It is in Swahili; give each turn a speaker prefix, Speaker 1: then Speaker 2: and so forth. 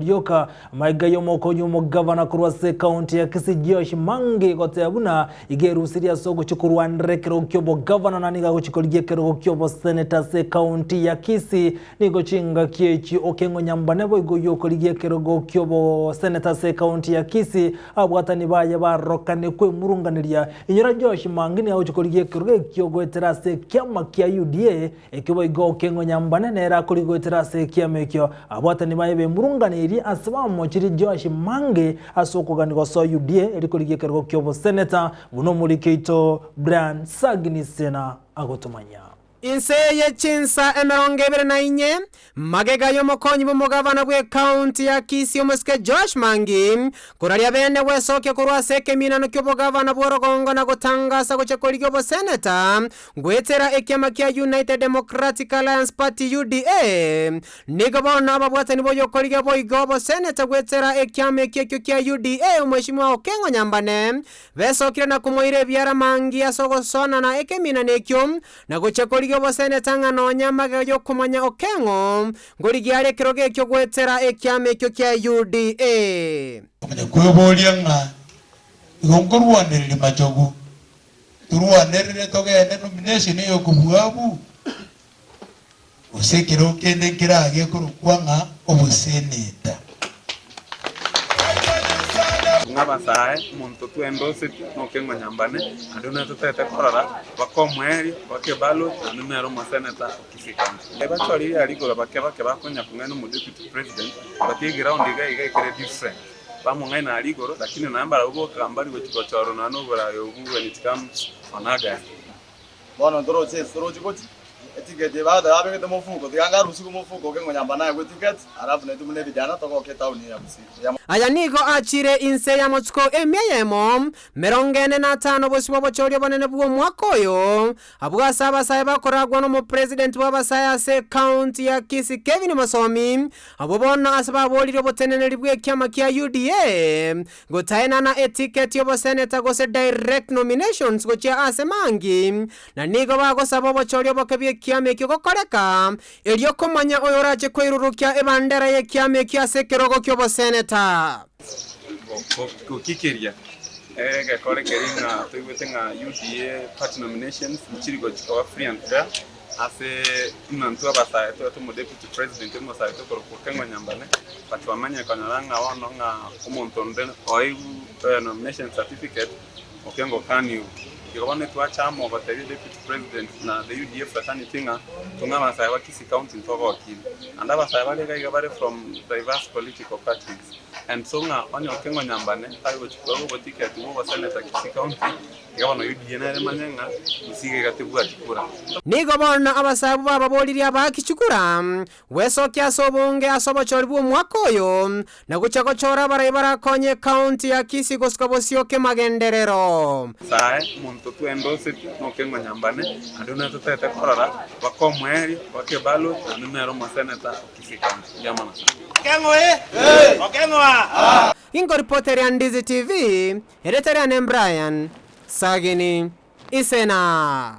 Speaker 1: Yoka maigayo mokonyo mugavana kurwase county ya Kisii Joash Maangi goteabuna igerusiria sogo chukurwa ndrekero kyobo governor naniga guchikoligie kero kyobo senator se county ya Kisii nigo chinga kiechi Okeng'o Nyambane bo igo yokoligie kero kyobo senator se county ya Kisii abwatani baye barokane kwe murunganiria inyora Joash Maangi ni guchikoligie kero kyogo eterase kyama kya UDA ekibo igo Okeng'o Nyambane nera koligo eterase kyamekyo abwatani baye be murunganiria asabamo chiri Joash Maangi asokoganirwa so UDA erikoligie kero kyobo senator buno muri keito brand sagini sena agotumanya
Speaker 2: Inseye chinsa emeronge bere na inye magega yomokonyi bomugavana bwe county ya Kisii omuske Joash Maangi kuraria bene wesoke kurwase keminano kyobo gavana bworogongo na gutangasa gochekoli kyobo senator gwetera ekyama kya United Democratic Alliance Party UDA nigo bona ababwatani boyokoli kyobo igobo senator gwetera ekyama kya UDA omweshimwa Okeng'o Nyambane besokire na kumoire byara Maangi asogosona na ekeminano ekyo na gochekoli kyobo senator nganonya magayo kumanya Okeng'o ngorigiare kiroge ekyo gwetera ekyame ekyo kya UDA
Speaker 3: kwebolya nga ngorwanirire machogu turwanirire togende nomination yo kubwabu usekiro kende kirage kurukwanga obuseneta
Speaker 4: ngabasae muntu twendose Okeng'o Nyambane aduna tutete korora bakomweri bakebalo numero mo senator Kisii County ebachori aliko bakeba bakonya kungana mu deputy president batigira ondiga igekere different bamungai na aligoro lakini namba ugo kambari wechikochoro nano burayo ugo when it comes onaga
Speaker 5: bono ndoroche soroje goti etikete bada abenge de mufuko diganga rusiku mufuko Okeng'o Nyambane gwe ticket arafu netumune vijana tokoke town ya Gusii
Speaker 2: aya nigo achire inse ya mochiko emyeyemo merongene na tano bosibo bochorio banene bwo mwakoyo abwasa abasaye bakoragwa no mu president w'abasaye se county ya Kisii Kevin Masomi abobona asaba bolire boteneneri bwe kyama kya UDA gotaena na eticket yo senator gose direct nominations gochia ase Maangi na nigo bagosaba bochorio bokebye kyama kyo gokoreka elyo komanya oyorache kwirurukia ebandera ye kyama kya se kerogo kyo senator
Speaker 4: kukikeria gakore keringa tuwetenga UDA party nominations nichirigo chikawa free and fair ase nantu abasaye to mu deputy president mo saye to Okeng'o Nyambane batwamanya kanyaranga wono nga umuntu nden oibu nomination certificate Okeng'o kaniu kigabane twachamo batari deputy president na the UDA fraternity nga tunga basaye wa Kisii County ntogokile and abasaye balega bare from diverse political parties and so nga onyo Okeng'o Nyambane ayo chikoro botika tubo senator Kisii County gabano UDA na manyanga usige gatebwa chikura
Speaker 2: nigo bona abasabu baba boliri abakichukura weso kya sobonge asobochori bwo mwakoyo na guchagochora barabara konye county ya Kisii goskobosyoke magenderero
Speaker 4: sae muntu twendose Okeng'o Nyambane aduna tutete korora bakomweri bakebalo numero mo senator Kisii County jamana
Speaker 5: Okeng'o Okeng'o
Speaker 2: ingo reporter ya Ndizi TV eretarian Brian sagini isena